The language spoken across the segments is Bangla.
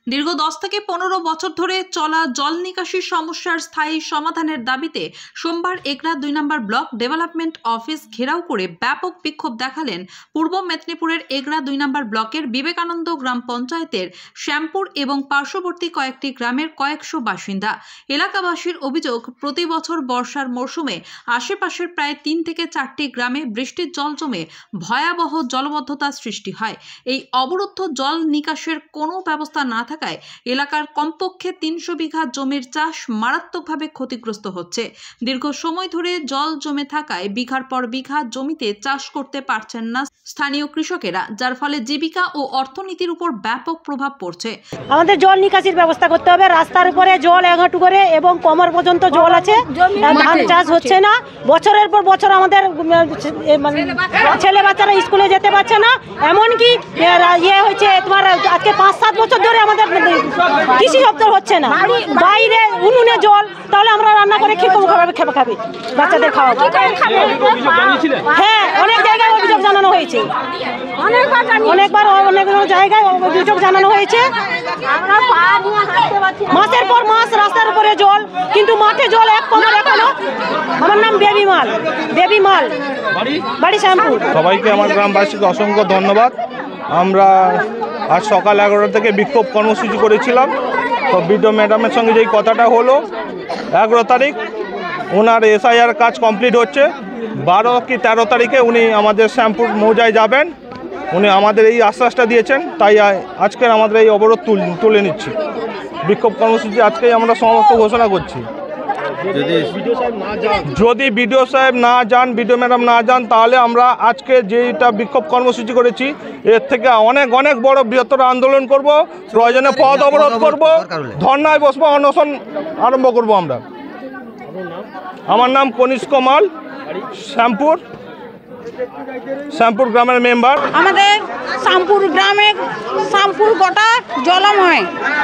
দীর্ঘ 10 থেকে 15 বছর ধরে চলা জল নিকাশি সমস্যার স্থায়ী সমাধানের দাবিতে সোমবার এগরা 2 নম্বর ব্লক ডেভেলপমেন্ট অফিস ঘেরাও করে ব্যাপক বিক্ষোভ দেখালেন পূর্ব মেদিনীপুরের এগরা 2 নম্বর ব্লকের বিবেকানন্দ গ্রাম পঞ্চায়েতের শ্যামপুর এবং পার্শ্ববর্তী কয়েকটি গ্রামের কয়েকশো বাসিন্দা। এলাকাবাসীর অভিযোগ, প্রতি বছর বর্ষার মরশুমে আশেপাশের প্রায় 3 থেকে 4টি গ্রামে বৃষ্টির জল জমে ভয়াবহ জলবদ্ধতার সৃষ্টি হয়। এই অবরুদ্ধ জল নিকাশের কোনো ব্যবস্থা না থাকায় এলাকার কমপক্ষে 300 বিঘা জমির চাষ মারাত্মকভাবে ক্ষতিগ্রস্ত হচ্ছে। দীর্ঘ সময় ধরে জল জমে থাকায় বিঘার পর বিঘা জমিতে চাষ করতে পারছেন না স্থানীয় কৃষকেরা, যার ফলে জীবিকা ও অর্থনীতির উপর ব্যাপক প্রভাব পড়ছে। আমাদের জল নিকাশির ব্যবস্থা করতে হবে। রাস্তার উপরে জল এগাটু করে এবং কোমর পর্যন্ত জল আছে, ধান চাষ হচ্ছে না। বছরের পর বছর আমাদের ছেলে বাচ্চারা স্কুলে যেতে পারছে না। এমনকি হয়েছে তোমার আজকে 5-7 বছর ধরে আমাদের কৃষি দপ্তর হচ্ছে না। বাইরে উনুনে জল, তাহলে আমরা রান্না করে খেয়ে খাবি, বাচ্চাদের খাওয়াবো। হ্যাঁ, অনেক জায়গায় অভিযোগ জানানো হয়েছে, অনেকবার অনেক জায়গায় অভিযোগ জানানো হয়েছে। মাসের পর মাস রাস্তার উপরে জল, কিন্তু মাঠে জল এক কোমর এখনো। আমার নাম বেবি মাল, বাড়ি শ্যামপুর। সবাইকে আমার গ্রামবাসীকে অসংখ্য ধন্যবাদ। আমরা আজ সকাল 11টা থেকে বিক্ষোভ কর্মসূচি করেছিলাম। তো বিডিও ম্যাডামের সঙ্গে যেই কথাটা হলো, 11 তারিখ ওনার SIR কাজ কমপ্লিট হচ্ছে। 12 কি 13 তারিখে উনি আমাদের শ্যামপুর মৌজায় যাবেন। উনি আমাদের এই আশ্বাসটা দিয়েছেন, তাই আজকের আমাদের এই অবরোধ তুলে নিচ্ছি। বিক্ষোভ কর্মসূচি আজকেই আমরা সমাপ্ত ঘোষণা করছি। যদি বিডিও সাহেব না যান, বিডিও ম্যাডাম না যান, তাহলে আমরা আজকে যেটা বিক্ষোভ কর্মসূচি করেছি এর থেকে অনেক অনেক বড় বৃহত্তর আন্দোলন করব। প্রয়োজনে পথ অবরোধ করব, ধর্নায় বসবো, অনশন আরম্ভ করব। আমার নাম কনিষ্ক মাল, শ্যামপুর গ্রামের মেম্বার। আমাদের শ্যামপুর গোটা জলময়,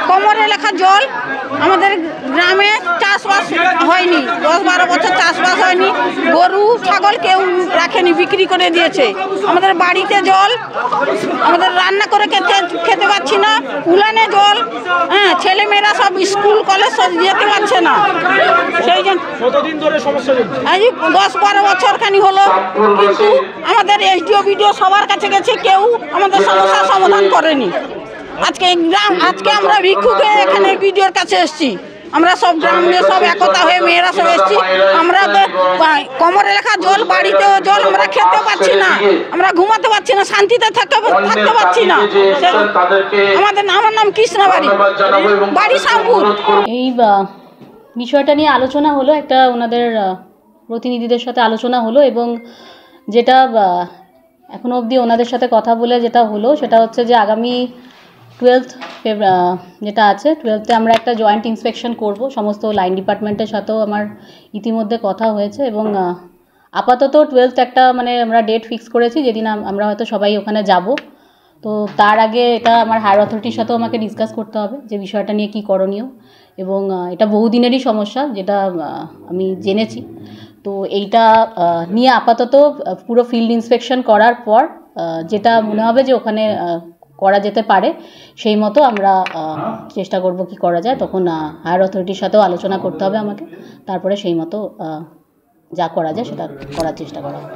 কোমরে লেখা জল। আমাদের গ্রামে চাষবাস হয়নি, 10-12 বছর চাষবাস হয়নি। গরু ছাগল কেউ রাখেনি, বিক্রি করে দিয়েছে। আমাদের বাড়িতে জল, আমাদের রান্না করে খেতে পাচ্ছি না। উলানে জল, হ্যাঁ, ছেলেমেয়েরা সব স্কুল কলেজ সব যেতে পারছে না। সেই জন্য 10-12 বছর খানি হলো, কিন্তু আমাদের SDO BDO সবার কাছে গেছে, কেউ আমাদের সমস্যার সমাধান করেনি। আজকে আমরা ভিক্ষুক হয়ে এখানে BDOর কাছে এসেছি। আমরা সব গ্রামে সব একতা হয়ে মেয়েরা সব এসেছি। আমরা কোমরে লেখা জল, বাড়িতেও জল, আমরা খেতে পাচ্ছি না, আমরা ঘুমাতে পাচ্ছি না, শান্তিতে থাকতে পাচ্ছি না। আমার নাম কৃষ্ণাবাড়ি, বাড়ি শ্যামপুর। এই বিষয়টা নিয়ে আলোচনা হলো, একটা ওনাদের প্রতিনিধিদের সাথে আলোচনা হলো, এবং যেটা এখনো অবধি ওনাদের সাথে কথা বলে যেটা হলো সেটা হচ্ছে যে আগামী 12th যেটা আছে 12th আমরা একটা জয়েন্ট ইন্সপেকশন করব। সমস্ত লাইন ডিপার্টমেন্টের সাথেও আমার ইতিমধ্যে কথা হয়েছে, এবং আপাতত 12th একটা আমরা ডেট ফিক্স করেছি, যেদিন আমরা হয়তো সবাই ওখানে যাব। তো তার আগে এটা আমার হায়ার অথরিটির সাথেও আমাকে ডিসকাস করতে হবে যে বিষয়টা নিয়ে কী করণীয়, এবং এটা বহুদিনেরই সমস্যা যেটা আমি জেনেছি। তো এইটা নিয়ে আপাতত পুরো ফিল্ড ইন্সপেকশন করার পর যেটা মনে হবে যে ওখানে করা যেতে পারে, সেই মতো আমরা চেষ্টা করব কি করা যায়। তখন হায়ার অথরিটির সাথেও আলোচনা করতে হবে আমাকে, তারপরে সেই মতো যা করা যায় সেটা করার চেষ্টা করা হবে।